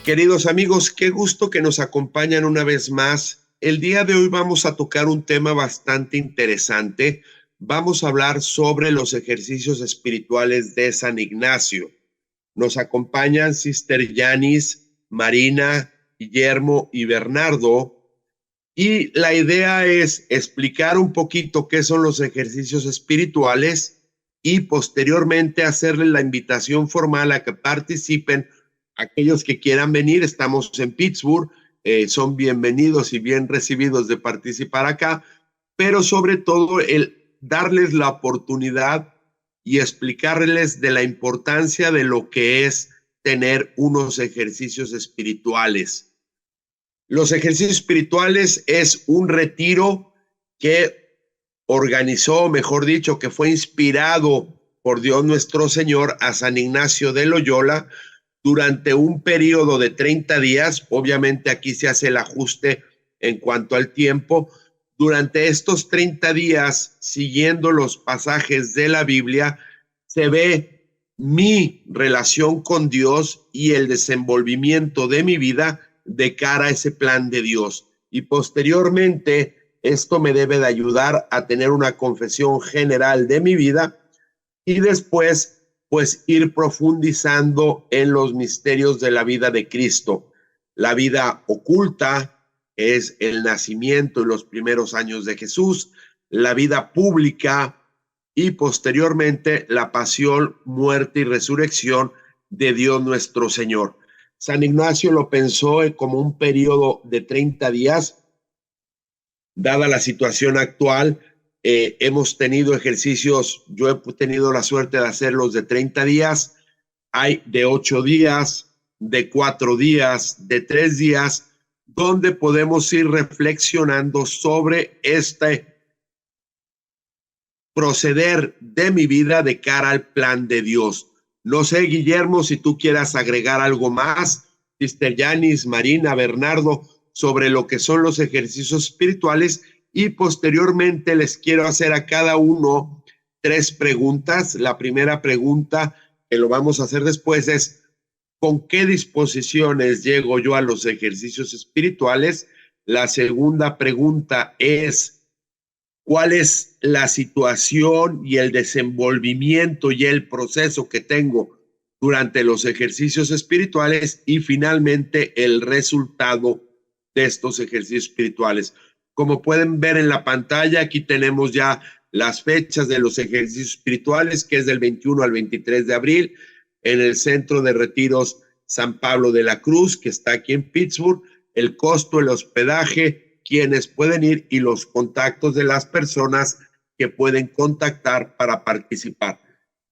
Queridos amigos, qué gusto que nos acompañan una vez más. El día de hoy vamos a tocar un tema bastante interesante. Vamos a hablar sobre los ejercicios espirituales de San Ignacio. Nos acompañan Sister Yanis, Marina, Guillermo y Bernardo. Y la idea es explicar un poquito qué son los ejercicios espirituales y posteriormente hacerles la invitación formal a que participen aquellos que quieran venir. Estamos en Pittsburgh, son bienvenidos y bien recibidos de participar acá, pero sobre todo el darles la oportunidad y explicarles de la importancia de lo que es tener unos ejercicios espirituales. Los ejercicios espirituales es un retiro que organizó, mejor dicho, que fue inspirado por Dios nuestro Señor a San Ignacio de Loyola durante un periodo de 30 días. Obviamente aquí se hace el ajuste en cuanto al tiempo. Durante estos 30 días, siguiendo los pasajes de la Biblia, se ve mi relación con Dios y el desenvolvimiento de mi vida de cara a ese plan de Dios. Y posteriormente, esto me debe de ayudar a tener una confesión general de mi vida y después, pues, ir profundizando en los misterios de la vida de Cristo. La vida oculta es el nacimiento y los primeros años de Jesús, la vida pública y posteriormente la pasión, muerte y resurrección de Dios nuestro Señor. San Ignacio lo pensó como un periodo de 30 días, dada la situación actual. Hemos tenido ejercicios, yo he tenido la suerte de hacerlos de 30 días, hay de 8 días, de 4 días, de 3 días, donde podemos ir reflexionando sobre este proceder de mi vida de cara al plan de Dios. No sé, Guillermo, si tú quieras agregar algo más, Sister Yanis, Marina, Bernardo, sobre lo que son los ejercicios espirituales, y posteriormente les quiero hacer a cada uno 3 preguntas. La primera pregunta, que lo vamos a hacer después, es ¿con qué disposiciones llego yo a los ejercicios espirituales? La segunda pregunta es ¿cuál es la situación y el desenvolvimiento y el proceso que tengo durante los ejercicios espirituales? Y finalmente el resultado de estos ejercicios espirituales. Como pueden ver en la pantalla, aquí tenemos ya las fechas de los ejercicios espirituales, que es del 21 al 23 de abril, en el Centro de Retiros San Pablo de la Cruz, que está aquí en Pittsburgh. El costo, el hospedaje, quienes pueden ir y los contactos de las personas que pueden contactar para participar.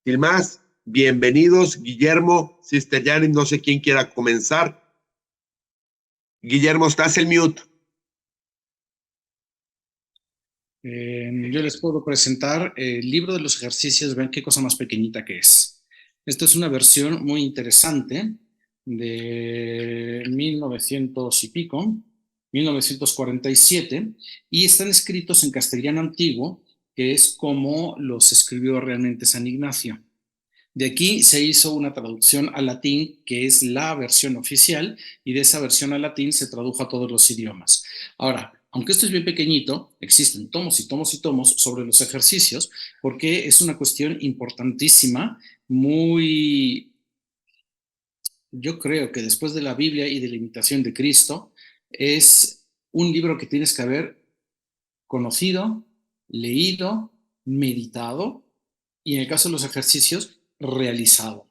Sin más, bienvenidos, Guillermo, Sister Janet, no sé quién quiera comenzar. Guillermo, estás en mute. Yo les puedo presentar el libro de los ejercicios. Ven qué cosa más pequeñita que es. Esta es una versión muy interesante de 1900 y pico, 1947, y están escritos en castellano antiguo, que es como los escribió realmente San Ignacio. De aquí se hizo una traducción al latín, que es la versión oficial, y de esa versión al latín se tradujo a todos los idiomas. Ahora, aunque esto es bien pequeñito, existen tomos y tomos y tomos sobre los ejercicios, porque es una cuestión importantísima, muy, yo creo que después de la Biblia y de la imitación de Cristo, es un libro que tienes que haber conocido, leído, meditado y en el caso de los ejercicios, realizado.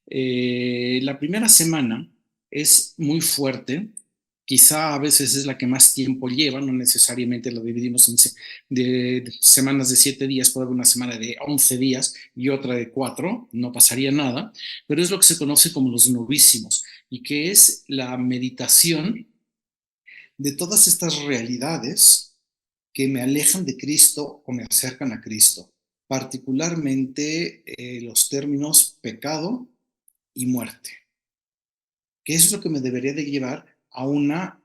La primera semana es muy fuerte, quizá a veces es la que más tiempo lleva, no necesariamente lo dividimos en de semanas de 7 días, puede haber una semana de 11 días y otra de 4, no pasaría nada, pero es lo que se conoce como los novísimos y que es la meditación de todas estas realidades que me alejan de Cristo o me acercan a Cristo, particularmente los términos pecado y muerte, que eso es lo que me debería de llevar a una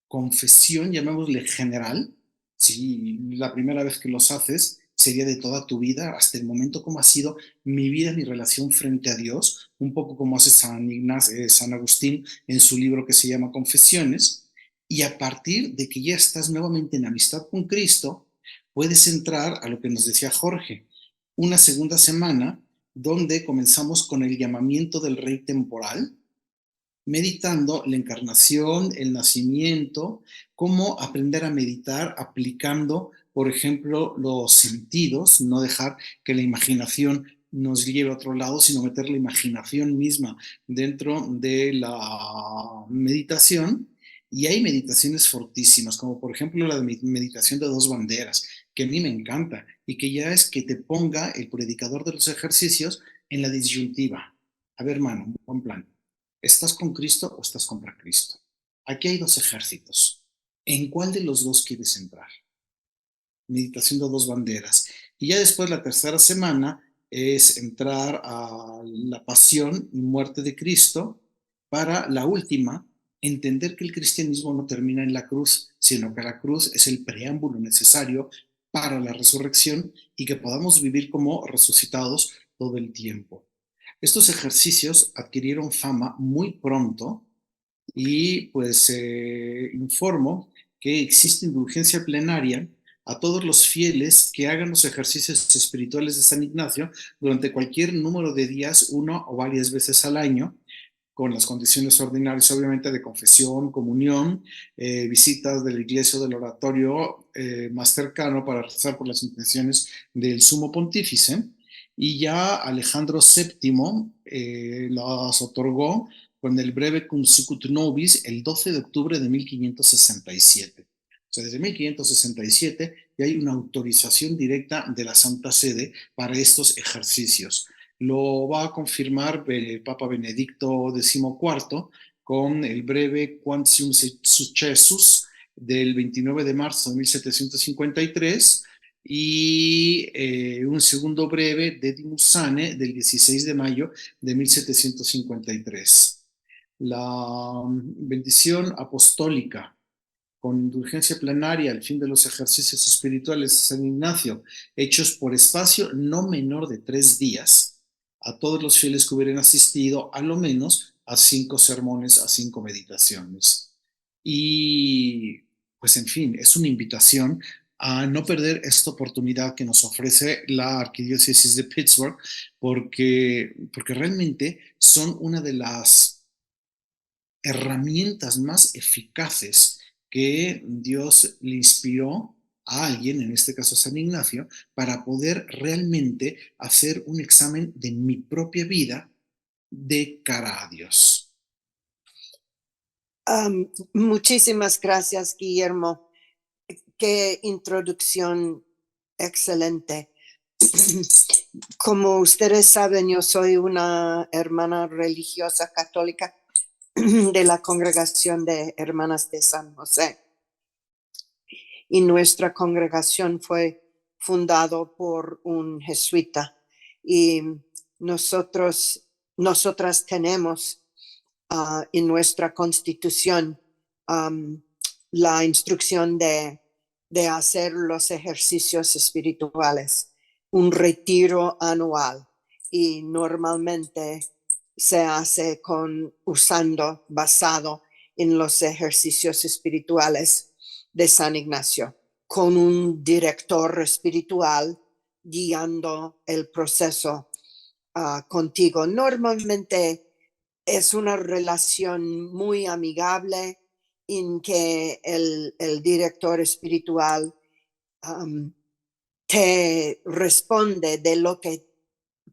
confesión, llamémosle general. Si la primera vez que los haces, sería de toda tu vida, hasta el momento cómo ha sido mi vida, mi relación frente a Dios, un poco como hace San Agustín en su libro que se llama Confesiones, y a partir de que ya estás nuevamente en amistad con Cristo, puedes entrar a lo que nos decía Jorge, una segunda semana donde comenzamos con el llamamiento del Rey temporal, meditando la encarnación, el nacimiento, cómo aprender a meditar aplicando, por ejemplo, los sentidos, no dejar que la imaginación nos lleve a otro lado, sino meter la imaginación misma dentro de la meditación. Y hay meditaciones fortísimas, como por ejemplo la meditación de dos banderas, que a mí me encanta, y que ya es que te ponga el predicador de los ejercicios en la disyuntiva. A ver, hermano, un buen plan. ¿Estás con Cristo o estás contra Cristo? Aquí hay dos ejércitos. ¿En cuál de los dos quieres entrar? Meditación de dos banderas. Y ya después la tercera semana es entrar a la pasión y muerte de Cristo para la última, entender que el cristianismo no termina en la cruz, sino que la cruz es el preámbulo necesario para la resurrección y que podamos vivir como resucitados todo el tiempo. Estos ejercicios adquirieron fama muy pronto y pues informo que existe indulgencia plenaria a todos los fieles que hagan los ejercicios espirituales de San Ignacio durante cualquier número de días, uno o varias veces al año, con las condiciones ordinarias, obviamente, de confesión, comunión, visitas de la iglesia o del oratorio más cercano para rezar por las intenciones del sumo pontífice. Y ya Alejandro VII las otorgó con el breve Consecut Nobis el 12 de octubre de 1567. O sea, desde 1567 ya hay una autorización directa de la Santa Sede para estos ejercicios. Lo va a confirmar el Papa Benedicto XIV con el breve Quantium Successus del 29 de marzo de 1753 y un segundo breve Dedimus Sane del 16 de mayo de 1753. La bendición apostólica con indulgencia plenaria al fin de los ejercicios espirituales de San Ignacio, hechos por espacio no menor de 3 días, a todos los fieles que hubieran asistido a lo menos a 5 sermones, a 5 meditaciones. Y pues en fin, es una invitación a no perder esta oportunidad que nos ofrece la Arquidiócesis de Pittsburgh, porque realmente son una de las herramientas más eficaces que Dios le inspiró a alguien, en este caso San Ignacio, para poder realmente hacer un examen de mi propia vida de cara a Dios. Muchísimas gracias, Guillermo. Qué introducción excelente. Como ustedes saben, yo soy una hermana religiosa católica de la Congregación de Hermanas de San José. Y nuestra congregación fue fundado por un jesuita. Y nosotras tenemos en nuestra constitución la instrucción de hacer los ejercicios espirituales, un retiro anual, y normalmente se hace basado en los ejercicios espirituales de San Ignacio, con un director espiritual guiando el proceso contigo. Normalmente es una relación muy amigable en que el director espiritual te responde de lo que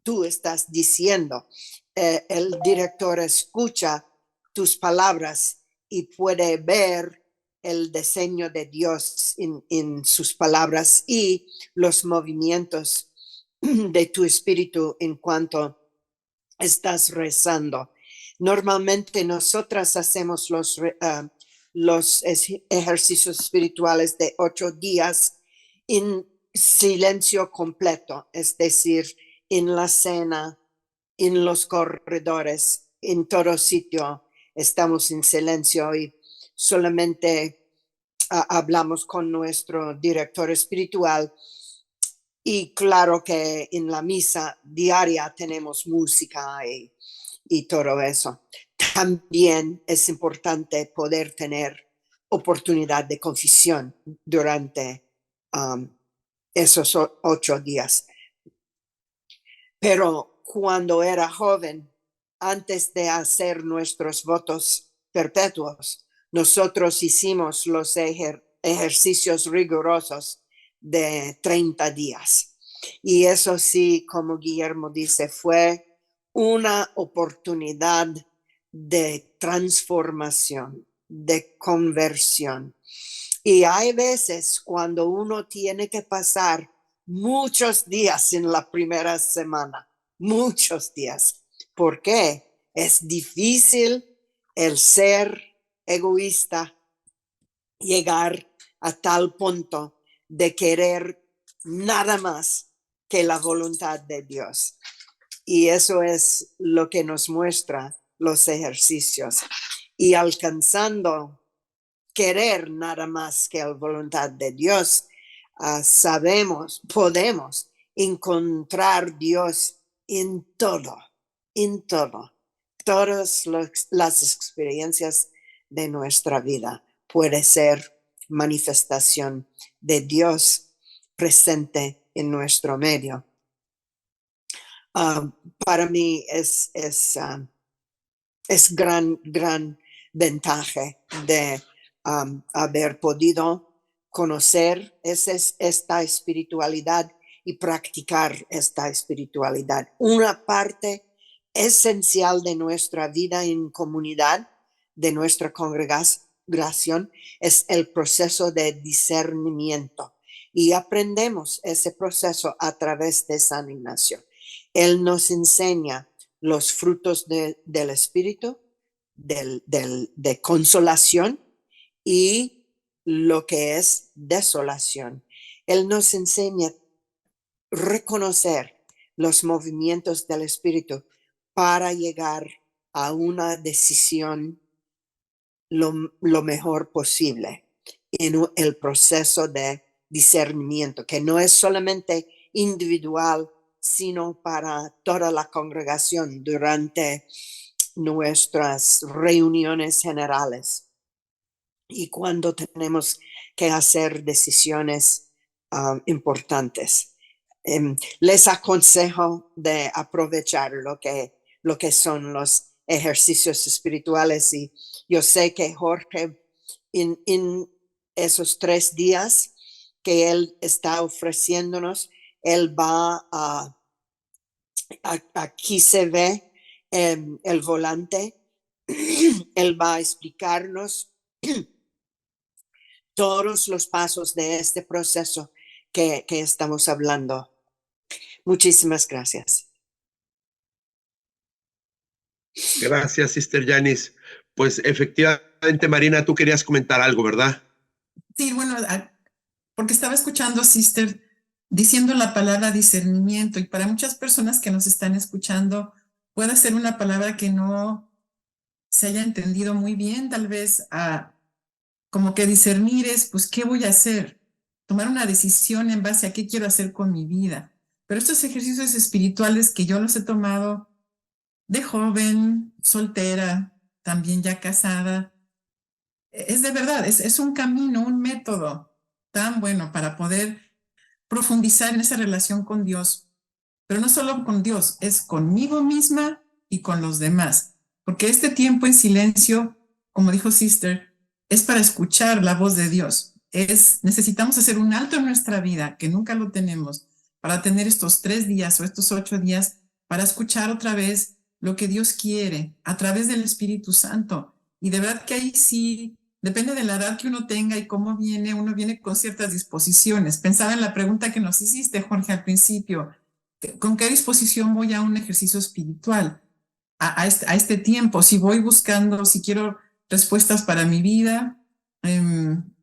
tú estás diciendo. El director escucha tus palabras y puede ver el diseño de Dios en sus palabras y los movimientos de tu espíritu en cuanto estás rezando. Normalmente nosotras hacemos los ejercicios espirituales de 8 días en silencio completo, es decir, en la cena, en los corredores, en todo sitio estamos en silencio y solamente hablamos con nuestro director espiritual Y claro que en la misa diaria tenemos música y todo eso. También es importante poder tener oportunidad de confesión durante esos 8 días. Pero cuando era joven, antes de hacer nuestros votos perpetuos, nosotros hicimos los ejercicios rigurosos de 30 días. Y eso sí, como Guillermo dice, fue una oportunidad de transformación, de conversión. Y hay veces cuando uno tiene que pasar muchos días en la primera semana, muchos días. ¿Por qué? Es difícil el ser egoísta, llegar a tal punto de querer nada más que la voluntad de Dios. Y eso es lo que nos muestra los ejercicios. Y alcanzando querer nada más que la voluntad de Dios, podemos encontrar Dios en todo, en todo. Todas las experiencias de nuestra vida puede ser manifestación de Dios presente en nuestro medio. Para mí es gran ventaja de haber podido conocer esta espiritualidad y practicar esta espiritualidad. Una parte esencial de nuestra vida en comunidad, de nuestra congregación, es el proceso de discernimiento. Y aprendemos ese proceso a través de San Ignacio. Él nos enseña los frutos del Espíritu, de consolación y lo que es desolación. Él nos enseña a reconocer los movimientos del Espíritu para llegar a una decisión lo mejor posible en el proceso de discernimiento, que no es solamente individual, sino para toda la congregación durante nuestras reuniones generales y cuando tenemos que hacer decisiones importantes. Les aconsejo de aprovechar lo que son los ejercicios espirituales, y yo sé que Jorge en esos 3 días que él está ofreciéndonos, él va aquí se ve el volante, él va a explicarnos todos los pasos de este proceso que estamos hablando. Muchísimas gracias. Gracias, Sister Janice. Pues efectivamente, Marina, tú querías comentar algo, ¿verdad? Sí, bueno, porque estaba escuchando, Sister, diciendo la palabra discernimiento, y para muchas personas que nos están escuchando puede ser una palabra que no se haya entendido muy bien, tal vez como que discernir es, pues, ¿qué voy a hacer? Tomar una decisión en base a qué quiero hacer con mi vida. Pero estos ejercicios espirituales que yo los he tomado de joven, soltera, también ya casada, es de verdad, es un camino, un método tan bueno para poder profundizar en esa relación con Dios, pero no solo con Dios, es conmigo misma y con los demás, porque este tiempo en silencio, como dijo Sister, es para escuchar la voz de Dios. Necesitamos hacer un alto en nuestra vida, que nunca lo tenemos, para tener estos 3 días o estos 8 días para escuchar otra vez lo que Dios quiere a través del Espíritu Santo. Y de verdad que ahí sí, depende de la edad que uno tenga y cómo viene, uno viene con ciertas disposiciones. Pensaba en la pregunta que nos hiciste, Jorge, al principio. ¿Con qué disposición voy a un ejercicio espiritual? A este tiempo, si voy buscando, si quiero respuestas para mi vida,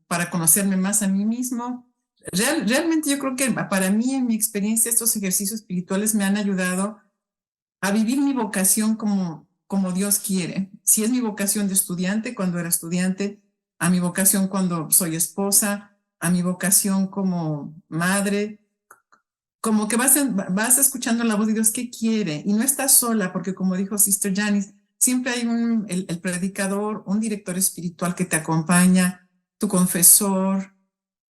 para conocerme más a mí mismo. Realmente yo creo que para mí, en mi experiencia, estos ejercicios espirituales me han ayudado a vivir mi vocación como Dios quiere. Si es mi vocación de estudiante, cuando era estudiante, a mi vocación cuando soy esposa, a mi vocación como madre, como que vas escuchando la voz de Dios que quiere y no estás sola, porque como dijo Sister Janice, siempre hay el predicador, un director espiritual que te acompaña, tu confesor,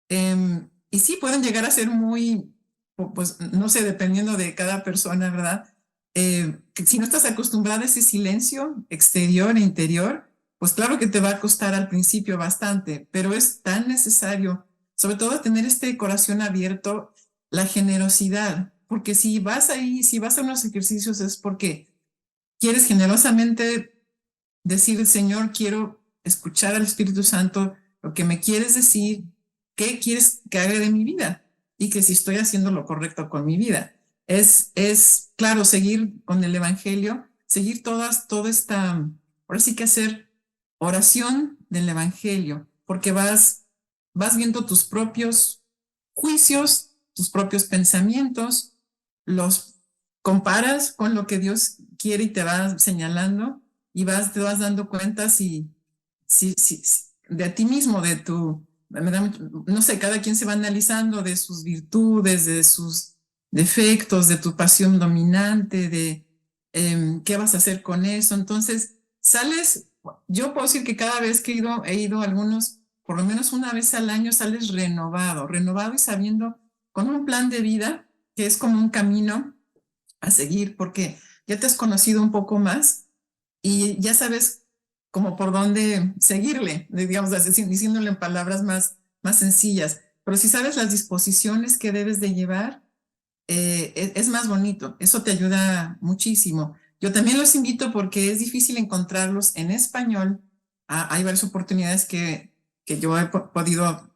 y sí, pueden llegar a ser muy, pues no sé, dependiendo de cada persona, ¿verdad? Que si no estás acostumbrada a ese silencio exterior e interior, pues claro que te va a costar al principio bastante, pero es tan necesario, sobre todo tener este corazón abierto, la generosidad, porque si vas ahí, si vas a unos ejercicios es porque quieres generosamente decir, Señor, quiero escuchar al Espíritu Santo lo que me quieres decir, qué quieres que haga de mi vida y que si estoy haciendo lo correcto con mi vida. Claro, seguir con el Evangelio, seguir toda esta, ahora sí que hacer oración del Evangelio, porque vas viendo tus propios juicios, tus propios pensamientos, los comparas con lo que Dios quiere y te va señalando y te vas dando cuenta si de ti mismo, no sé, cada quien se va analizando de sus virtudes, de sus defectos, de tu pasión dominante, de qué vas a hacer con eso. Entonces, sales, yo puedo decir que cada vez que he ido a algunos, por lo menos una vez al año, sales renovado y sabiendo con un plan de vida que es como un camino a seguir, porque ya te has conocido un poco más y ya sabes como por dónde seguirle, digamos, diciéndole en palabras más sencillas. Pero si sabes las disposiciones que debes de llevar, es más bonito. Eso te ayuda muchísimo. Yo también los invito porque es difícil encontrarlos en español. Hay varias oportunidades que yo he podido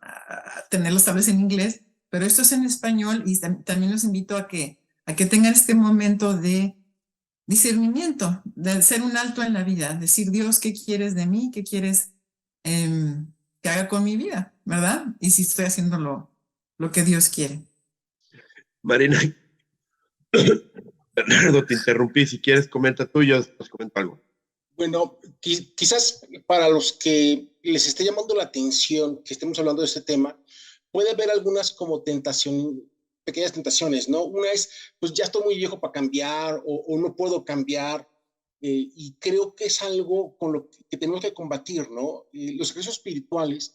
tenerlos tal vez en inglés, pero esto es en español y también los invito a que tengan este momento de discernimiento, de hacer un alto en la vida, decir, Dios, ¿qué quieres de mí? ¿Qué quieres que haga con mi vida? ¿Verdad? Y si estoy haciendo lo que Dios quiere. Marina, Bernardo, te interrumpí. Si quieres, comenta tú, yo después comento algo. Bueno, quizás para los que les esté llamando la atención que estemos hablando de este tema, puede haber algunas como pequeñas tentaciones, ¿no? Una es, pues ya estoy muy viejo para cambiar o no puedo cambiar. Y creo que es algo con lo que tenemos que combatir, ¿no? Los ejercicios espirituales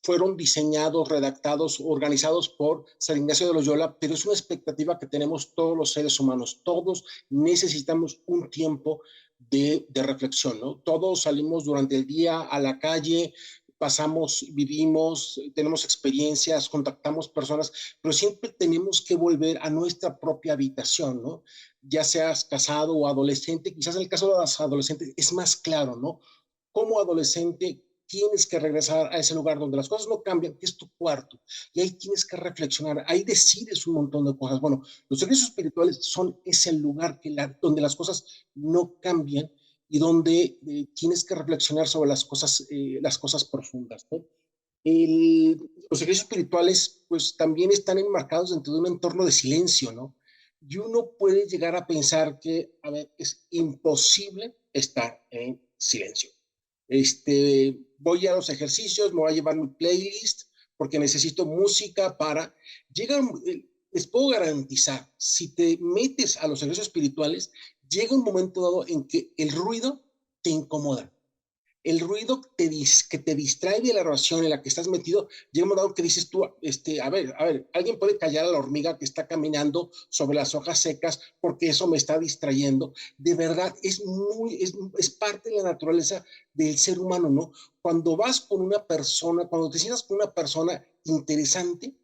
fueron diseñados, redactados, organizados por San Ignacio de Loyola, pero es una expectativa que tenemos todos los seres humanos. Todos necesitamos un tiempo de reflexión, ¿no? Todos salimos durante el día a la calle, pasamos, vivimos, tenemos experiencias, contactamos personas, pero siempre tenemos que volver a nuestra propia habitación, ¿no? Ya seas casado o adolescente, quizás en el caso de los adolescentes es más claro, ¿no? Como adolescente tienes que regresar a ese lugar donde las cosas no cambian, que es tu cuarto, y ahí tienes que reflexionar, ahí decides un montón de cosas. Bueno, los ejercicios espirituales son ese lugar donde las cosas no cambian y donde tienes que reflexionar sobre las cosas profundas, ¿no? Los ejercicios espirituales pues también están enmarcados dentro de un entorno de silencio, ¿no? Y uno puede llegar a pensar que, a ver, es imposible estar en silencio. Voy a los ejercicios, me voy a llevar mi playlist porque necesito música para... Les puedo garantizar, si te metes a los ejercicios espirituales, llega un momento dado en que el ruido te incomoda. El ruido que te distrae de la oración en la que estás metido, llega un momento que dices tú, a ver, alguien puede callar a la hormiga que está caminando sobre las hojas secas porque eso me está distrayendo. De verdad, es parte de la naturaleza del ser humano, ¿no? Cuando vas con una persona, cuando te sientas con una persona interesante,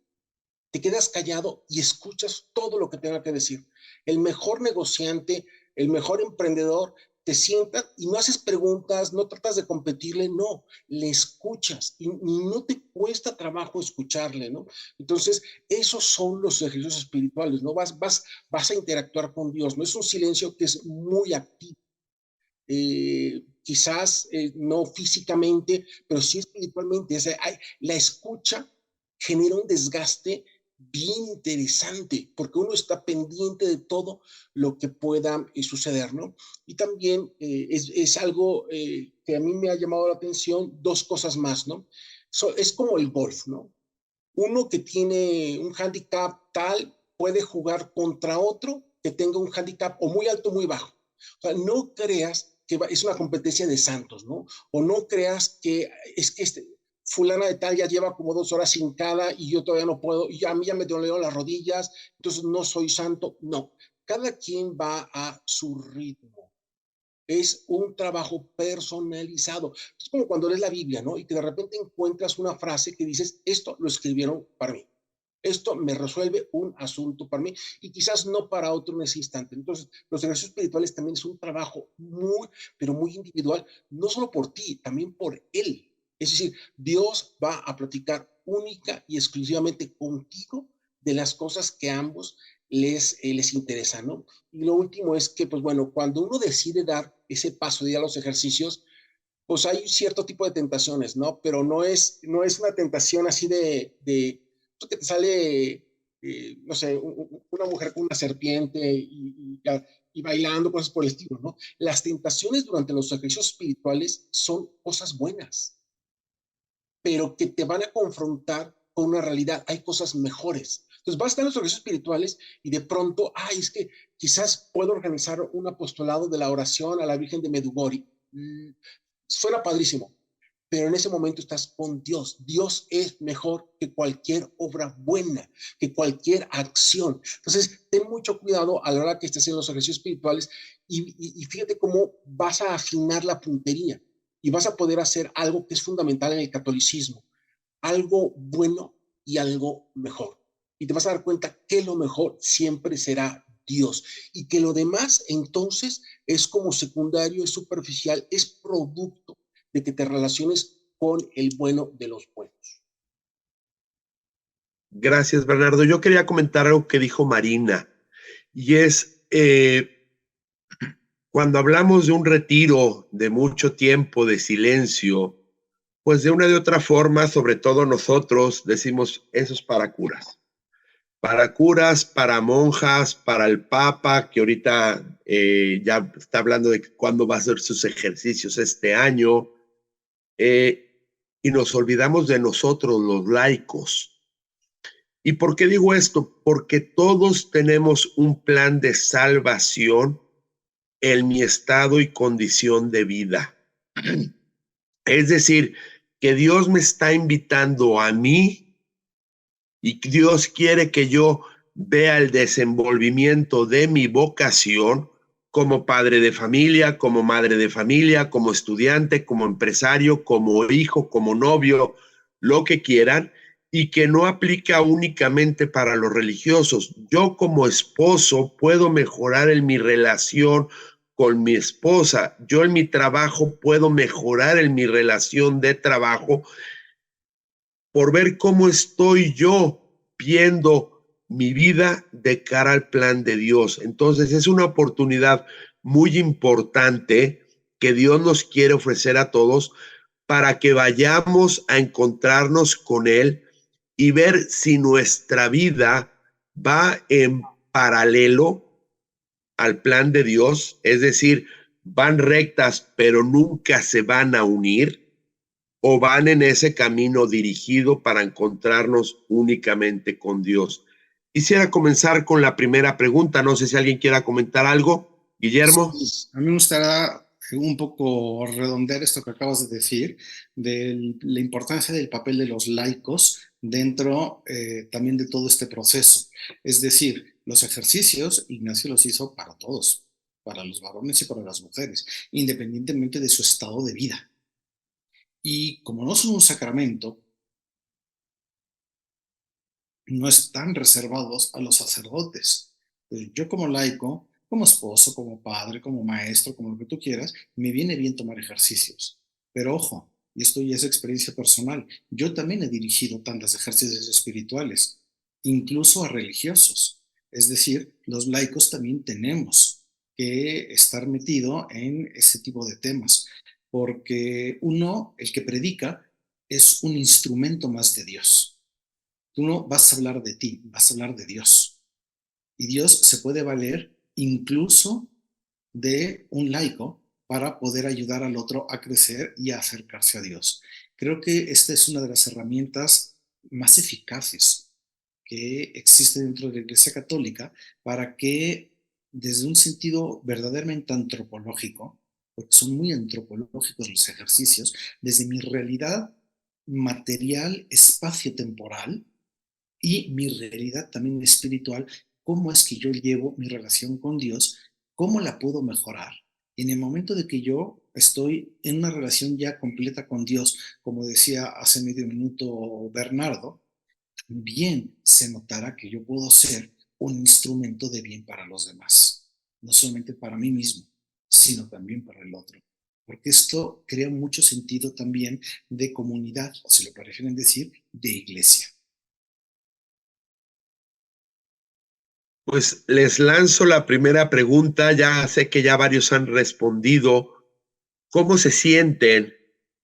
te quedas callado y escuchas todo lo que tenga que decir. El mejor negociante, el mejor emprendedor, te sientas y no haces preguntas, no tratas de competirle, no, le escuchas y no te cuesta trabajo escucharle, ¿no? Entonces, esos son los ejercicios espirituales, ¿no? Vas a interactuar con Dios, ¿no? Es un silencio que es muy activo. Quizás no físicamente, pero sí espiritualmente. La escucha genera un desgaste bien interesante, porque uno está pendiente de todo lo que pueda suceder, ¿no? Y también es algo que a mí me ha llamado la atención, dos cosas más, ¿no? Es como el golf, ¿no? Uno que tiene un handicap tal puede jugar contra otro que tenga un handicap o muy alto o muy bajo. O sea, no creas que es una competencia de santos, ¿no? O no creas que es que fulana de tal ya lleva como 2 horas hincada y yo todavía no puedo, y a mí ya me dolieron las rodillas, entonces no soy santo. No, cada quien va a su ritmo. Es un trabajo personalizado. Es como cuando lees la Biblia, ¿no? Y que de repente encuentras una frase que dices, esto lo escribieron para mí. Esto me resuelve un asunto para mí y quizás no para otro en ese instante. Entonces, los ejercicios espirituales también es un trabajo muy, pero muy individual, no solo por ti, también por él. Es decir, Dios va a platicar única y exclusivamente contigo de las cosas que a ambos les interesan, ¿no? Y lo último es que, pues bueno, cuando uno decide dar ese paso de ir a los ejercicios, pues hay cierto tipo de tentaciones, ¿no? Pero no es una tentación así de que te sale, no sé, una mujer con una serpiente y bailando, cosas por el estilo, ¿no? Las tentaciones durante los ejercicios espirituales son cosas buenas, pero que te van a confrontar con una realidad. Hay cosas mejores. Entonces vas a estar en los ejercicios espirituales y de pronto, es que quizás puedo organizar un apostolado de la oración a la Virgen de Medjugorje. Suena padrísimo, pero en ese momento estás con Dios. Dios es mejor que cualquier obra buena, que cualquier acción. Entonces, ten mucho cuidado a la hora que estés en los ejercicios espirituales y fíjate cómo vas a afinar la puntería y vas a poder hacer algo que es fundamental en el catolicismo, algo bueno y algo mejor. Y te vas a dar cuenta que lo mejor siempre será Dios y que lo demás entonces es como secundario, es superficial, es producto de que te relaciones con el bueno de los buenos. Gracias, Bernardo. Yo quería comentar algo que dijo Marina, y es, cuando hablamos de un retiro de mucho tiempo de silencio, pues de una de otra forma, sobre todo nosotros decimos, eso es para curas. Para curas, para monjas, para el Papa, que ahorita ya está hablando de cuándo va a hacer sus ejercicios este año, y nos olvidamos de nosotros, los laicos. ¿Y por qué digo esto? Porque todos tenemos un plan de salvación en mi estado y condición de vida. Es decir, que Dios me está invitando a mí y Dios quiere que yo vea el desenvolvimiento de mi vocación como padre de familia, como madre de familia, como estudiante, como empresario, como hijo, como novio, lo que quieran, y que no aplica únicamente para los religiosos. Yo como esposo puedo mejorar en mi relación con mi esposa. Yo en mi trabajo puedo mejorar en mi relación de trabajo por ver cómo estoy yo viendo mi vida de cara al plan de Dios. Entonces es una oportunidad muy importante que Dios nos quiere ofrecer a todos para que vayamos a encontrarnos con Él y ver si nuestra vida va en paralelo al plan de Dios, es decir, van rectas pero nunca se van a unir, o van en ese camino dirigido para encontrarnos únicamente con Dios. Quisiera comenzar con la primera pregunta. No sé si alguien quiera comentar algo. Guillermo. Sí, a mí me gustaría un poco redondear esto que acabas de decir, de la importancia del papel de los laicos dentro también de todo este proceso. Es decir, los ejercicios, Ignacio los hizo para todos, para los varones y para las mujeres, independientemente de su estado de vida. Y como no son un sacramento, no están reservados a los sacerdotes. Yo como laico, como esposo, como padre, como maestro, como lo que tú quieras, me viene bien tomar ejercicios. Pero ojo, y esto ya es experiencia personal, yo también he dirigido tantos ejercicios espirituales, incluso a religiosos. Es decir, los laicos también tenemos que estar metido en ese tipo de temas, porque uno, el que predica, es un instrumento más de Dios. Tú no vas a hablar de ti, vas a hablar de Dios. Y Dios se puede valer incluso de un laico para poder ayudar al otro a crecer y a acercarse a Dios. Creo que esta es una de las herramientas más eficaces que existen dentro de la Iglesia Católica para que, desde un sentido verdaderamente antropológico, porque son muy antropológicos los ejercicios, desde mi realidad material, espacio-temporal y mi realidad también espiritual, cómo es que yo llevo mi relación con Dios, cómo la puedo mejorar. Y en el momento de que yo estoy en una relación ya completa con Dios, como decía hace medio minuto Bernardo, bien se notará que yo puedo ser un instrumento de bien para los demás, no solamente para mí mismo, sino también para el otro. Porque esto crea mucho sentido también de comunidad, o si lo prefieren decir, de iglesia. Pues les lanzo la primera pregunta, ya sé que ya varios han respondido. ¿Cómo se sienten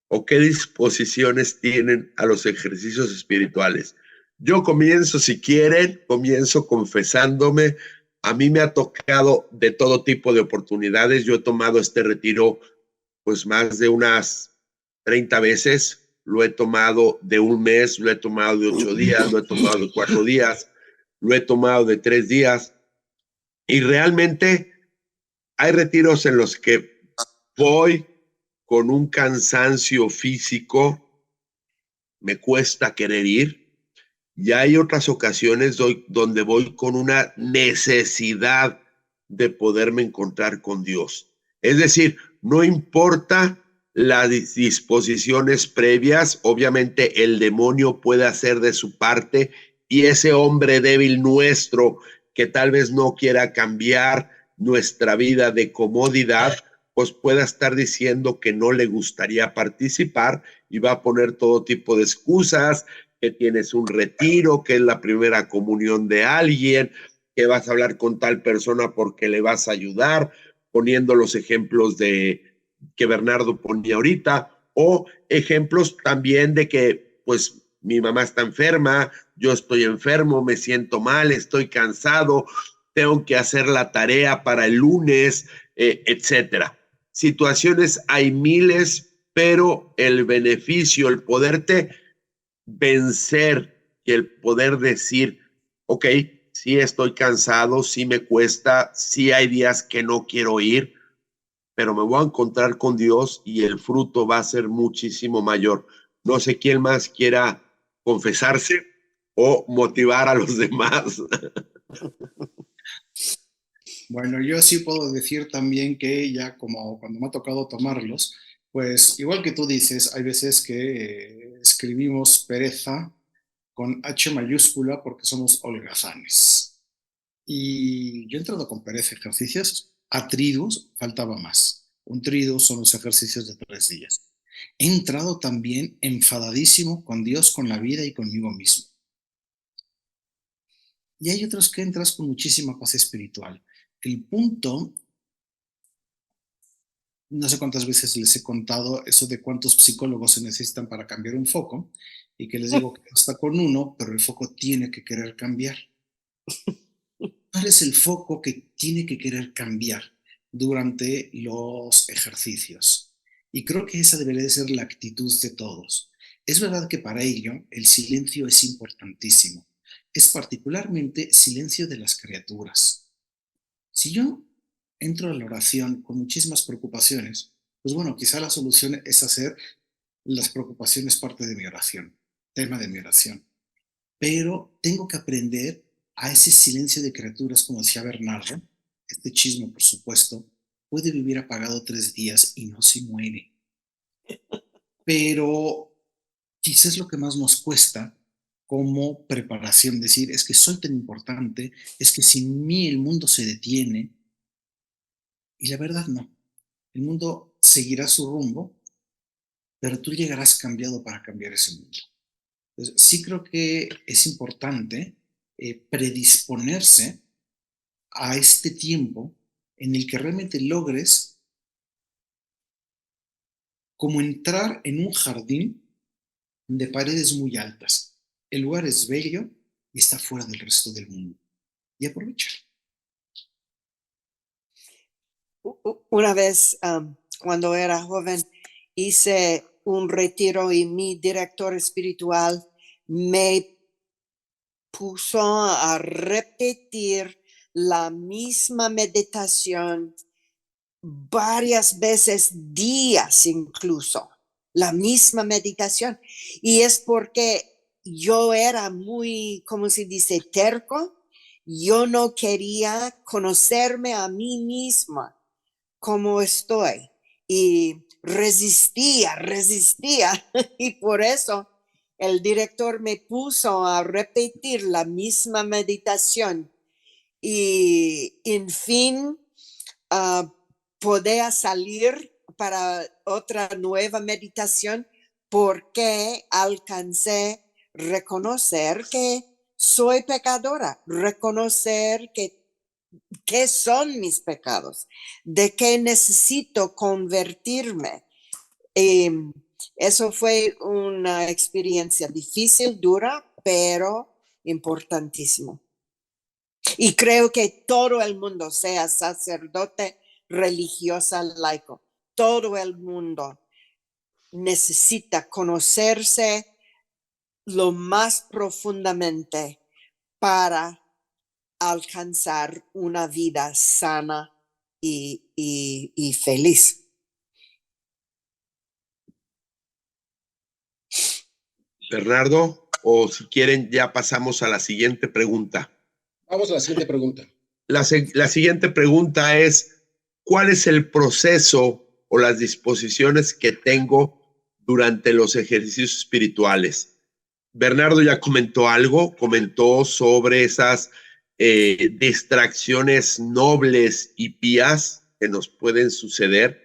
o qué disposiciones tienen a los ejercicios espirituales? Yo comienzo, si quieren, comienzo confesándome. A mí me ha tocado de todo tipo de oportunidades. Yo he tomado este retiro pues más de unas 30 veces. Lo he tomado de un mes, lo he tomado de 8 días, lo he tomado de 4 días, lo he tomado de 3 días. Y realmente hay retiros en los que voy con un cansancio físico, me cuesta querer ir, y hay otras ocasiones donde voy con una necesidad de poderme encontrar con Dios. Es decir, no importa las disposiciones previas, obviamente el demonio puede hacer de su parte y ese hombre débil nuestro que tal vez no quiera cambiar nuestra vida de comodidad, pues pueda estar diciendo que no le gustaría participar y va a poner todo tipo de excusas, que tienes un retiro, que es la primera comunión de alguien, que vas a hablar con tal persona porque le vas a ayudar, poniendo los ejemplos de que Bernardo ponía ahorita, o ejemplos también de que pues mi mamá está enferma, yo estoy enfermo, me siento mal, estoy cansado, tengo que hacer la tarea para el lunes, etcétera. Situaciones hay miles, pero el beneficio, el poderte vencer y el poder decir, ok, sí estoy cansado, sí me cuesta, sí hay días que no quiero ir, pero me voy a encontrar con Dios y el fruto va a ser muchísimo mayor. No sé quién más quiera confesarse o motivar a los demás. Bueno, yo sí puedo decir también que ya como cuando me ha tocado tomarlos, pues igual que tú dices, hay veces que escribimos pereza con H mayúscula porque somos holgazanes. Y yo he entrado con pereza ejercicios, a triduos faltaba más. Un triduo son los ejercicios de 3 días. He entrado también enfadadísimo con Dios, con la vida y conmigo mismo. Y hay otros que entras con muchísima paz espiritual. El punto, no sé cuántas veces les he contado eso de cuántos psicólogos se necesitan para cambiar un foco y que les digo que basta con uno, pero el foco tiene que querer cambiar. ¿Cuál es el foco que tiene que querer cambiar durante los ejercicios? Y creo que esa debería de ser la actitud de todos. Es verdad que para ello el silencio es importantísimo. Es particularmente silencio de las criaturas. Si yo entro a la oración con muchísimas preocupaciones, pues bueno, quizá la solución es hacer las preocupaciones parte de mi oración, tema de mi oración. Pero tengo que aprender a ese silencio de criaturas, como decía Bernardo, este chisme, por supuesto, puede vivir apagado 3 días y no se muere. Pero quizás es lo que más nos cuesta como preparación, decir, es que soy tan importante, es que sin mí el mundo se detiene. Y la verdad no. El mundo seguirá su rumbo, pero tú llegarás cambiado para cambiar ese mundo. Entonces, sí creo que es importante predisponerse a este tiempo en el que realmente logres como entrar en un jardín de paredes muy altas. El lugar es bello y está fuera del resto del mundo. Y aprovecha. Una vez, cuando era joven, hice un retiro y mi director espiritual me puso a repetir la misma meditación varias veces, días incluso, la misma meditación. Y es porque yo era muy, ¿cómo se dice?, terco. Yo no quería conocerme a mí misma como estoy. Y resistía. Y por eso el director me puso a repetir la misma meditación. Y en fin, podía salir para otra nueva meditación porque alcancé reconocer que soy pecadora, reconocer qué son mis pecados, de qué necesito convertirme. Eso fue una experiencia difícil, dura, pero importantísimo. Y creo que todo el mundo, sea sacerdote, religiosa, laico, todo el mundo necesita conocerse lo más profundamente para alcanzar una vida sana y feliz. Bernardo, o si quieren, ya pasamos a la siguiente pregunta. Vamos a la siguiente pregunta. La siguiente pregunta es, ¿cuál es el proceso o las disposiciones que tengo durante los ejercicios espirituales? Bernardo ya comentó sobre esas distracciones nobles y pías que nos pueden suceder.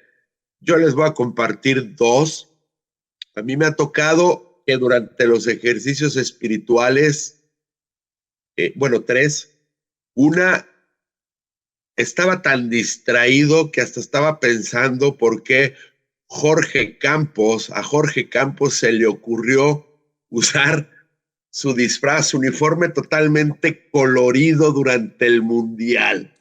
Yo les voy a compartir dos. A mí me ha tocado que durante los ejercicios espirituales, tres. Una, estaba tan distraído que hasta estaba pensando por qué a Jorge Campos se le ocurrió usar su disfraz, su uniforme totalmente colorido durante el Mundial.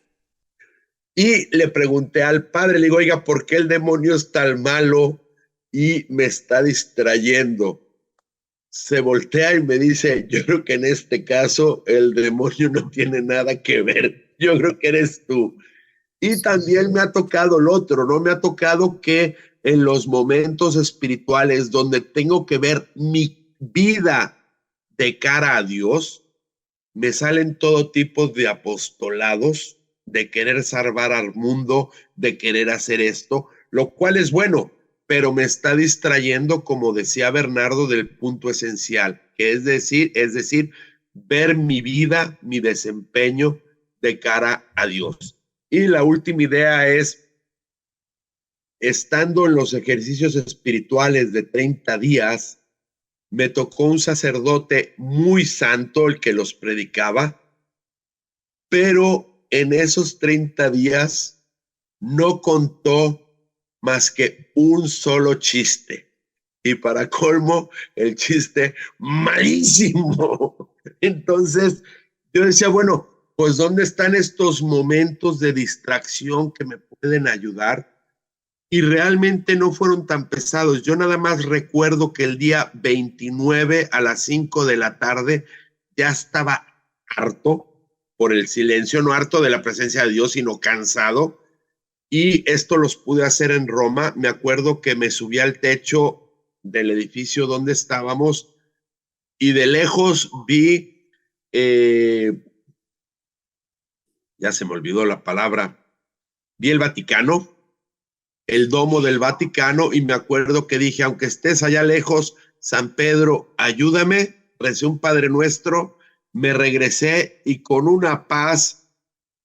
Y le pregunté al padre, le digo, oiga, ¿por qué el demonio es tan malo y me está distrayendo? Se voltea y me dice, yo creo que en este caso el demonio no tiene nada que ver, yo creo que eres tú. Y también me ha tocado el otro, ¿no? Me ha tocado que en los momentos espirituales donde tengo que ver mi vida de cara a Dios, me salen todo tipo de apostolados, de querer salvar al mundo, de querer hacer esto, lo cual es bueno, pero me está distrayendo, como decía Bernardo, del punto esencial, que es decir, ver mi vida, mi desempeño de cara a Dios. Y la última idea es, estando en los ejercicios espirituales de 30 días, me tocó un sacerdote muy santo, el que los predicaba, pero en esos 30 días no contó más que un solo chiste. Y para colmo, el chiste malísimo. Entonces, yo decía, bueno, pues ¿dónde están estos momentos de distracción que me pueden ayudar? Y realmente no fueron tan pesados. Yo nada más recuerdo que el día 29 a las 5 de la tarde ya estaba harto por el silencio, no harto de la presencia de Dios, sino cansado. Y esto los pude hacer en Roma. Me acuerdo que me subí al techo del edificio donde estábamos y de lejos vi, ya se me olvidó la palabra, vi el Vaticano, el domo del Vaticano, y me acuerdo que dije, aunque estés allá lejos, San Pedro, ayúdame, recé un Padre Nuestro, me regresé y con una paz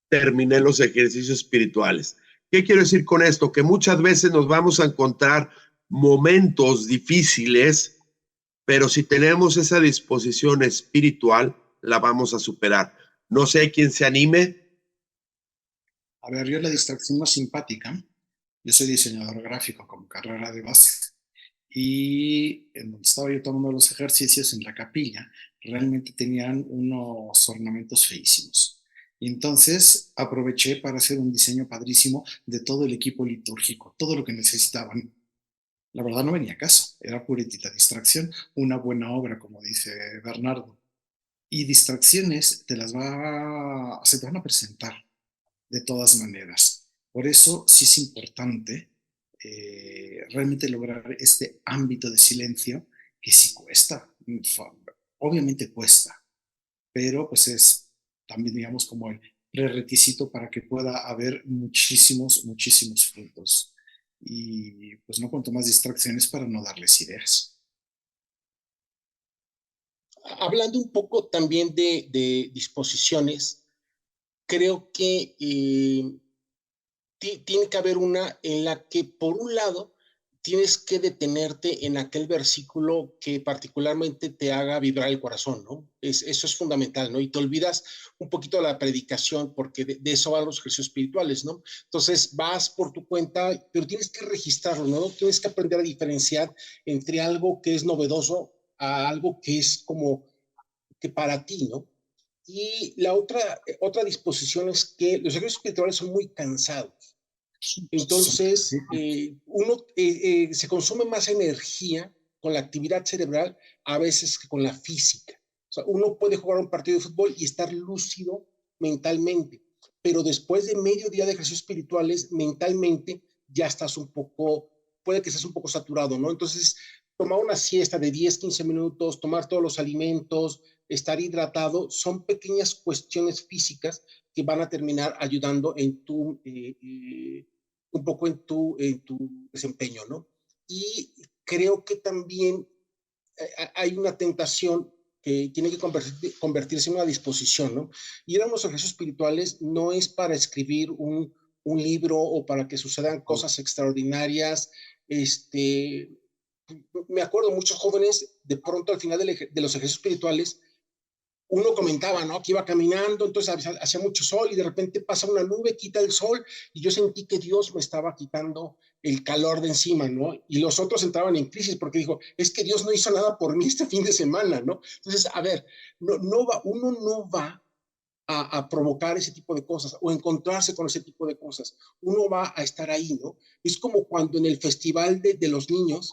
terminé los ejercicios espirituales. ¿Qué quiero decir con esto? Que muchas veces nos vamos a encontrar momentos difíciles, pero si tenemos esa disposición espiritual, la vamos a superar. No sé quién se anime. A ver, yo la distracción más simpática, yo soy diseñador gráfico como carrera de base, y en donde estaba yo tomando los ejercicios en la capilla, realmente tenían unos ornamentos feísimos. Y entonces aproveché para hacer un diseño padrísimo de todo el equipo litúrgico, todo lo que necesitaban. la verdad no venía a caso, era puritita distracción, una buena obra, como dice Bernardo. Y distracciones se te van a presentar de todas maneras. Por eso sí es importante realmente lograr este ámbito de silencio que sí cuesta, obviamente cuesta, pero pues es también, digamos, como el prerequisito para que pueda haber muchísimos, muchísimos frutos. Y pues no cuanto más distracciones para no darles ideas. Hablando un poco también de disposiciones, creo que tiene que haber una en la que, por un lado, tienes que detenerte en aquel versículo que particularmente te haga vibrar el corazón, ¿no? Eso es fundamental, ¿no? Y te olvidas un poquito de la predicación, porque de eso van los ejercicios espirituales, ¿no? Entonces vas por tu cuenta, pero tienes que registrarlo, ¿no? Tienes que aprender a diferenciar entre algo que es novedoso a algo que es como que para ti, ¿no? Y la otra disposición es que los ejercicios espirituales son muy cansados. Entonces, uno se consume más energía con la actividad cerebral a veces que con la física. O sea, uno puede jugar un partido de fútbol y estar lúcido mentalmente, pero después de medio día de ejercicios espirituales, mentalmente ya estás un poco, puede que estés un poco saturado, ¿no? Entonces, tomar una siesta de 10, 15 minutos, tomar todos los alimentos, estar hidratado, son pequeñas cuestiones físicas que van a terminar ayudando en un poco en tu desempeño, ¿no? Y creo que también hay una tentación que tiene que convertirse en una disposición, ¿no? Ir a unos ejercicios espirituales no es para escribir un libro o para que sucedan cosas extraordinarias. Me acuerdo, muchos jóvenes, de pronto al final de los ejercicios espirituales, uno comentaba, ¿no? Que iba caminando, entonces hacía mucho sol y de repente pasa una nube, quita el sol y yo sentí que Dios me estaba quitando el calor de encima, ¿no? Y los otros entraban en crisis porque dijo, es que Dios no hizo nada por mí este fin de semana, ¿no? Entonces, a ver, uno no va a provocar ese tipo de cosas o encontrarse con ese tipo de cosas. Uno va a estar ahí, ¿no? Es como cuando en el festival de los niños,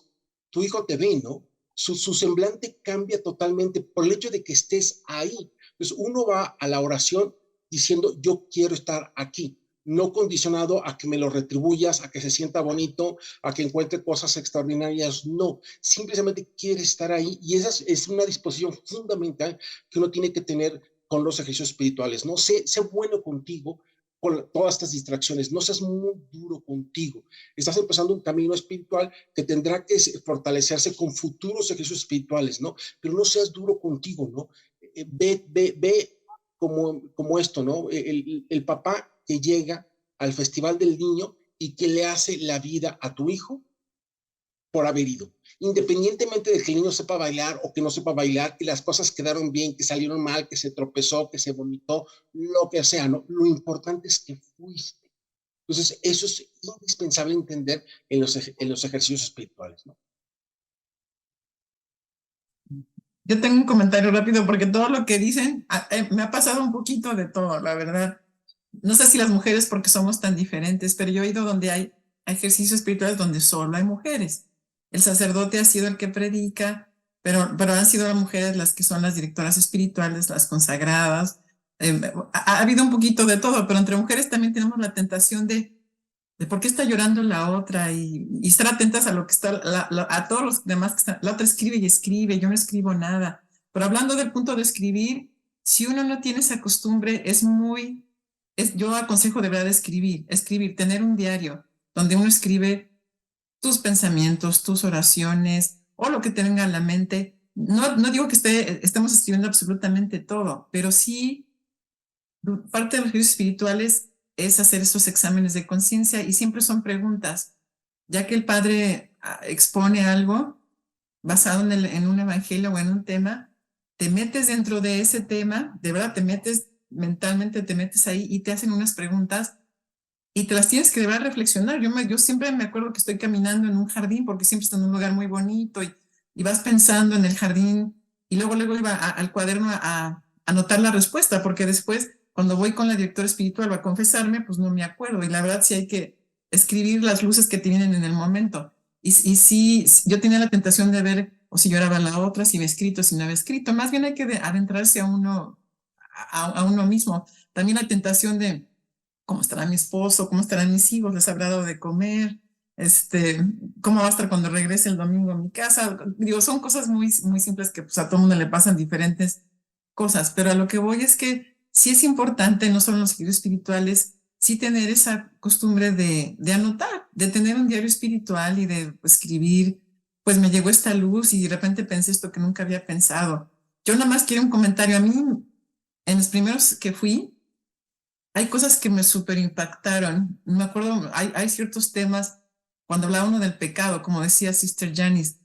tu hijo te ve, ¿no? Su semblante cambia totalmente por el hecho de que estés ahí. Entonces uno va a la oración diciendo, yo quiero estar aquí, no condicionado a que me lo retribuyas, a que se sienta bonito, a que encuentre cosas extraordinarias, no, simplemente quiere estar ahí y esa es una disposición fundamental que uno tiene que tener con los ejercicios espirituales, ¿no? Sé bueno contigo, con todas estas distracciones, no seas muy duro contigo. Estás empezando un camino espiritual que tendrá que fortalecerse con futuros ejercicios espirituales, ¿no? Pero no seas duro contigo, ¿no? Ve como esto, ¿no? El papá que llega al Festival del Niño y que le hace la vida a tu hijo por haber ido. Independientemente de que el niño sepa bailar o que no sepa bailar, que las cosas quedaron bien, que salieron mal, que se tropezó, que se vomitó, lo que sea, ¿no? Lo importante es que fuiste. Entonces, eso es indispensable entender en los ejercicios espirituales, ¿no? Yo tengo un comentario rápido porque todo lo que dicen me ha pasado un poquito de todo, la verdad. No sé si las mujeres porque somos tan diferentes, pero yo he ido donde hay ejercicios espirituales donde solo hay mujeres. El sacerdote ha sido el que predica, pero han sido las mujeres las que son las directoras espirituales, las consagradas. Ha habido un poquito de todo, pero entre mujeres también tenemos la tentación de por qué está llorando la otra y estar atentas a lo que está, a todos los demás que están. La otra escribe y escribe, yo no escribo nada. Pero hablando del punto de escribir, si uno no tiene esa costumbre, yo aconsejo de verdad escribir, tener un diario donde uno escribe tus pensamientos, tus oraciones o lo que te venga a la mente. No digo que estemos escribiendo absolutamente todo, pero sí parte de los ejercicios espirituales es hacer esos exámenes de conciencia y siempre son preguntas. Ya que el padre expone algo basado en un evangelio o en un tema, te metes dentro de ese tema, de verdad te metes mentalmente, te metes ahí y te hacen unas preguntas y te las tienes que de verdad reflexionar. Yo siempre me acuerdo que estoy caminando en un jardín porque siempre está en un lugar muy bonito y vas pensando en el jardín y luego iba al cuaderno a anotar la respuesta porque después cuando voy con la directora espiritual a confesarme, pues no me acuerdo. Y la verdad sí hay que escribir las luces que te vienen en el momento. Y sí, yo tenía la tentación de ver o si lloraba la otra, si había escrito, si no había escrito. Más bien hay que adentrarse a uno, a uno mismo. También la tentación de cómo estará mi esposo, cómo estarán mis hijos, les habrá dado de comer, cómo va a estar cuando regrese el domingo a mi casa. Digo, son cosas muy, muy simples que pues, a todo mundo le pasan diferentes cosas, pero a lo que voy es que sí es importante, no solo en los ejercicios espirituales, sí tener esa costumbre de anotar, de tener un diario espiritual y de escribir, pues me llegó esta luz y de repente pensé esto que nunca había pensado. Yo nada más quiero un comentario. A mí, en los primeros que fui, hay cosas que me súper impactaron. Me acuerdo, hay ciertos temas, cuando hablaba uno del pecado, como decía Sister Janice,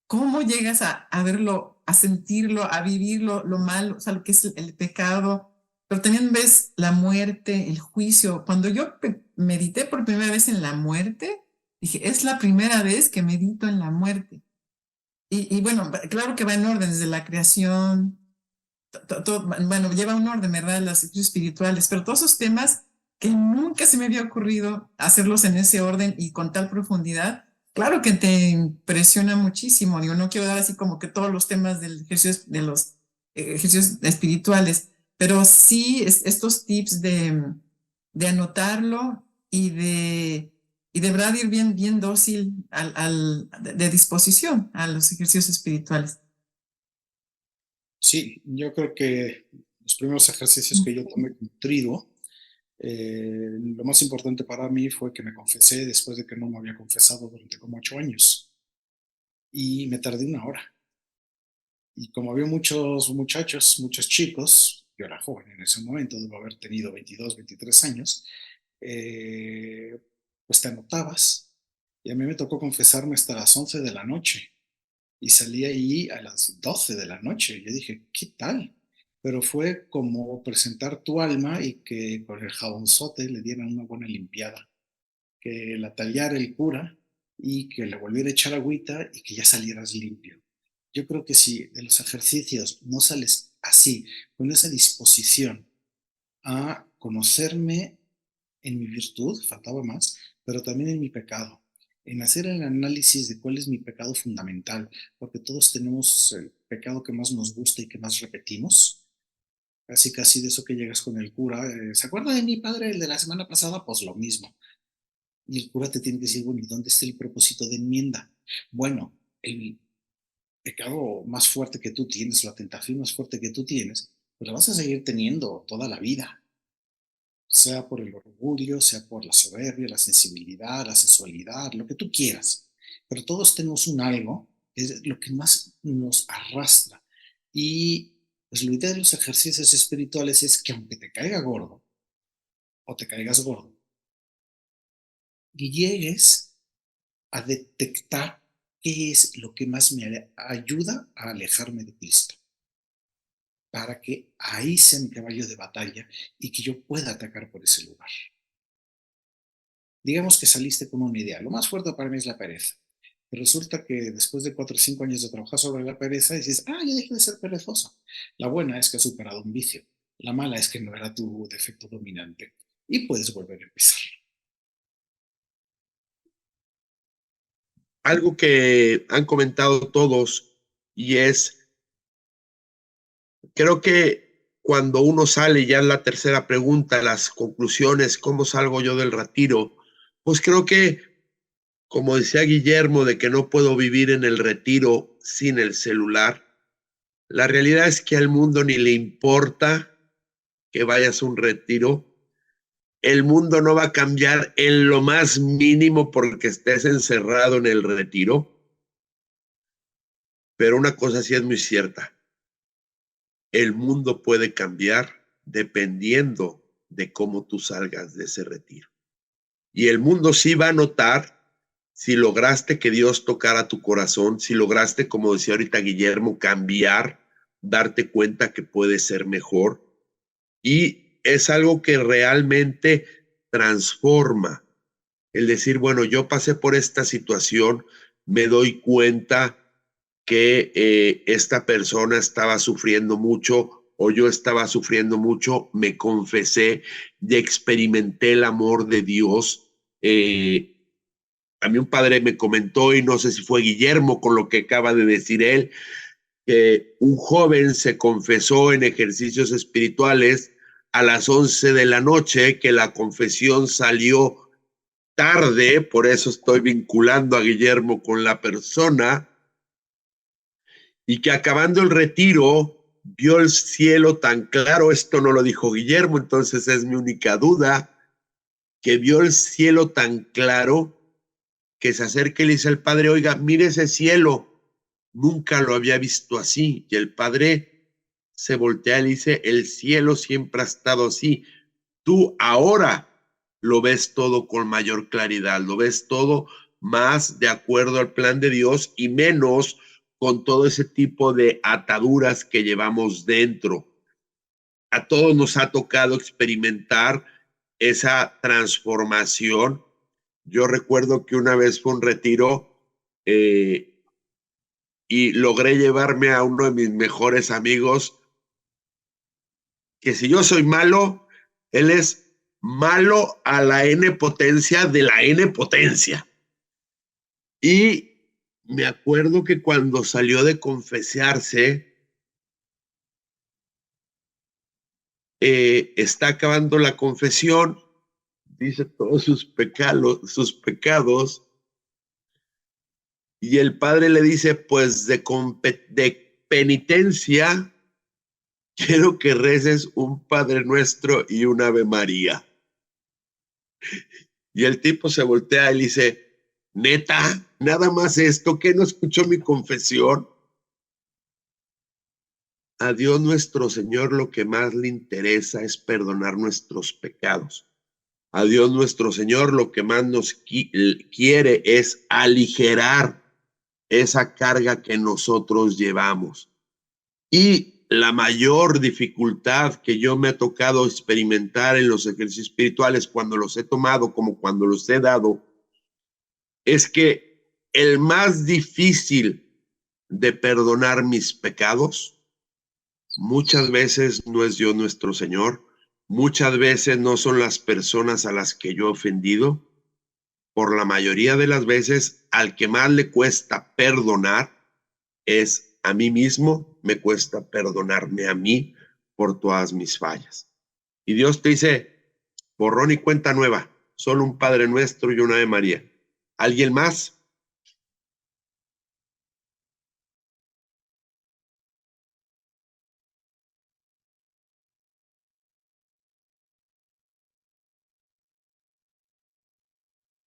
¿cómo llegas a verlo, a sentirlo, a vivirlo, lo malo, o sea, lo que es el pecado? Pero también ves la muerte, el juicio. Cuando yo medité por primera vez en la muerte, dije, es la primera vez que medito en la muerte. Y bueno, claro que va en orden desde la creación, bueno, lleva un orden, ¿verdad? Los ejercicios espirituales, pero todos esos temas que nunca se me había ocurrido hacerlos en ese orden y con tal profundidad, claro que te impresiona muchísimo. Digo, no quiero dar así como que todos los temas del ejercicio, de los ejercicios espirituales, pero sí estos tips de anotarlo y de verdad ir bien, bien dócil de disposición a los ejercicios espirituales. Sí, yo creo que los primeros ejercicios que yo tomé como triduo, lo más importante para mí fue que me confesé después de que no me había confesado durante como 8 años y me tardé 1 hora. Y como había muchos muchachos, muchos chicos, yo era joven en ese momento, debo haber tenido 22, 23 años, eh, pues te anotabas. Y a mí me tocó confesarme hasta las 11 de la noche y salí ahí a las 12 de la noche. Yo dije, ¿qué tal? Pero fue como presentar tu alma y que con el jabonzote le dieran una buena limpiada, que la tallara el cura y que le volviera a echar agüita y que ya salieras limpio. Yo creo que si de los ejercicios no sales así, con esa disposición a conocerme en mi virtud, faltaba más, pero también en mi pecado, en hacer el análisis de cuál es mi pecado fundamental, porque todos tenemos el pecado que más nos gusta y que más repetimos. Casi, casi de eso que llegas con el cura. ¿Se acuerda de mi padre, el de la semana pasada? Pues lo mismo. Y el cura te tiene que decir, bueno, ¿y dónde está el propósito de enmienda? Bueno, el pecado más fuerte que tú tienes, la tentación más fuerte que tú tienes, pues la vas a seguir teniendo toda la vida, sea por el orgullo, sea por la soberbia, la sensibilidad, la sensualidad, lo que tú quieras. Pero todos tenemos un algo que es lo que más nos arrastra. Y pues la idea de los ejercicios espirituales es que aunque te caiga gordo o te caigas gordo, y llegues a detectar qué es lo que más me ayuda a alejarme de Cristo, para que ahí sea mi caballo de batalla y que yo pueda atacar por ese lugar. Digamos que saliste con una idea. Lo más fuerte para mí es la pereza. Y resulta que después de 4 o 5 años de trabajar sobre la pereza, dices, ya dejé de ser perezoso. La buena es que has superado un vicio. La mala es que no era tu defecto dominante. Y puedes volver a empezar. Algo que han comentado todos y es, creo que cuando uno sale, ya en la tercera pregunta, las conclusiones, ¿cómo salgo yo del retiro? Pues creo que, como decía Guillermo, de que no puedo vivir en el retiro sin el celular, la realidad es que al mundo ni le importa que vayas a un retiro. El mundo no va a cambiar en lo más mínimo porque estés encerrado en el retiro. Pero una cosa sí es muy cierta. El mundo puede cambiar dependiendo de cómo tú salgas de ese retiro. Y el mundo sí va a notar si lograste que Dios tocara tu corazón, si lograste, como decía ahorita Guillermo, cambiar, darte cuenta que puede ser mejor. Y es algo que realmente transforma. El decir, bueno, yo pasé por esta situación, me doy cuenta que esta persona estaba sufriendo mucho o yo estaba sufriendo mucho, me confesé y experimenté el amor de Dios. a mí un padre me comentó, y no sé si fue Guillermo con lo que acaba de decir él, que un joven se confesó en ejercicios espirituales a las 11 de la noche, que la confesión salió tarde, por eso estoy vinculando a Guillermo con la persona, y que acabando el retiro vio el cielo tan claro. Esto no lo dijo Guillermo, entonces es mi única duda, que vio el cielo tan claro que se acerca y le dice al padre: oiga, mire ese cielo, nunca lo había visto así. Y el padre se voltea y le dice: el cielo siempre ha estado así, tú ahora lo ves todo con mayor claridad, lo ves todo más de acuerdo al plan de Dios y menos con todo ese tipo de ataduras que llevamos dentro. A todos nos ha tocado experimentar esa transformación. Yo recuerdo que una vez fue un retiro y logré llevarme a uno de mis mejores amigos, que si yo soy malo, él es malo a la n potencia de la n potencia. Y me acuerdo que cuando salió de confesarse, está acabando la confesión, dice todos sus pecados, y el padre le dice: pues de penitencia, quiero que reces un Padre Nuestro y un Ave María. Y el tipo se voltea y le dice: neta, nada más esto, ¿qué no escuchó mi confesión? A Dios nuestro Señor lo que más le interesa es perdonar nuestros pecados. A Dios nuestro Señor lo que más nos quiere es aligerar esa carga que nosotros llevamos. Y la mayor dificultad que yo me ha tocado experimentar en los ejercicios espirituales, cuando los he tomado como cuando los he dado, es que el más difícil de perdonar mis pecados muchas veces no es Dios nuestro Señor, muchas veces no son las personas a las que yo he ofendido. Por la mayoría de las veces, al que más le cuesta perdonar es a mí mismo. Me cuesta perdonarme a mí por todas mis fallas. Y Dios te dice: borrón y cuenta nueva, solo un Padre Nuestro y una Ave María. ¿Alguien más?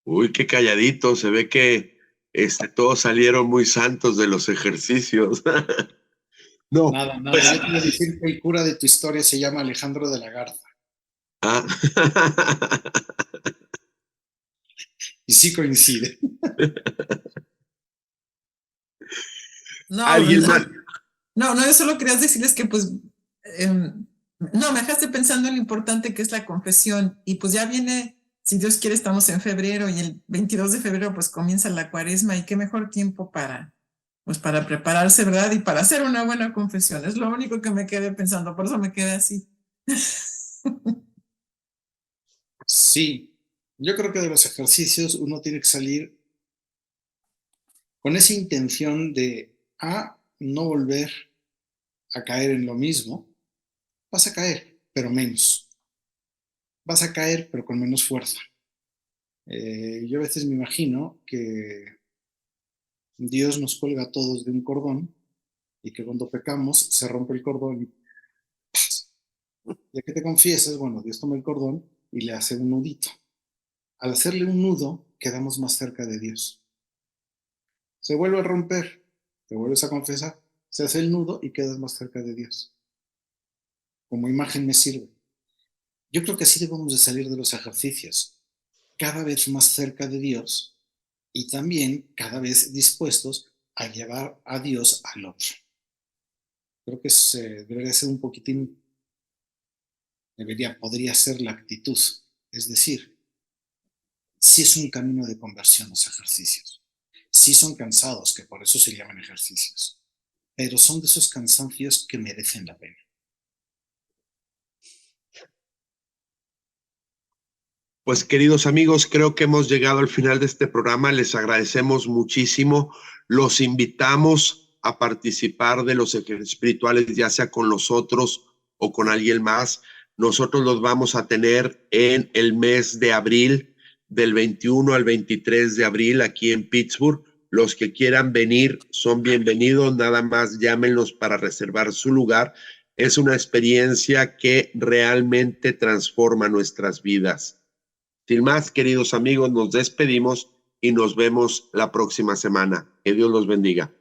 Uy, qué calladito, se ve que todos salieron muy santos de los ejercicios. No, Nada, nada. pues, Yo quiero decir que el cura de tu historia se llama Alejandro de la Garza. ah, Y sí coincide. No, alguien más. no, yo solo quería decirles que pues, no, me dejaste pensando en lo importante que es la confesión y pues ya viene, si Dios quiere, estamos en febrero y el 22 de febrero pues comienza la cuaresma y qué mejor tiempo pues para prepararse, ¿verdad? Y para hacer una buena confesión. Es lo único que me quedé pensando, por eso me quedé así. Sí, yo creo que de los ejercicios uno tiene que salir con esa intención de no volver a caer en lo mismo. Vas a caer, pero menos. Vas a caer, pero con menos fuerza. Yo a veces me imagino que Dios nos cuelga a todos de un cordón y que cuando pecamos se rompe el cordón y ¡paz! Ya que te confiesas, bueno, Dios toma el cordón y le hace un nudito. Al hacerle un nudo, quedamos más cerca de Dios. Se vuelve a romper, te vuelves a confesar, se hace el nudo y quedas más cerca de Dios. Como imagen me sirve. Yo creo que así debemos de salir de los ejercicios, cada vez más cerca de Dios y también cada vez dispuestos a llevar a Dios al otro. Creo que debería ser un poquitín, podría ser la actitud. Es decir, sí es un camino de conversión los ejercicios. Sí son cansados, que por eso se llaman ejercicios, pero son de esos cansancios que merecen la pena. Pues queridos amigos, creo que hemos llegado al final de este programa. Les agradecemos muchísimo. Los invitamos a participar de los ejercicios espirituales, ya sea con nosotros o con alguien más. Nosotros los vamos a tener en el mes de abril, del 21 al 23 de abril, aquí en Pittsburgh. Los que quieran venir son bienvenidos. Nada más llámenos para reservar su lugar. Es una experiencia que realmente transforma nuestras vidas. Sin más, queridos amigos, nos despedimos y nos vemos la próxima semana. Que Dios los bendiga.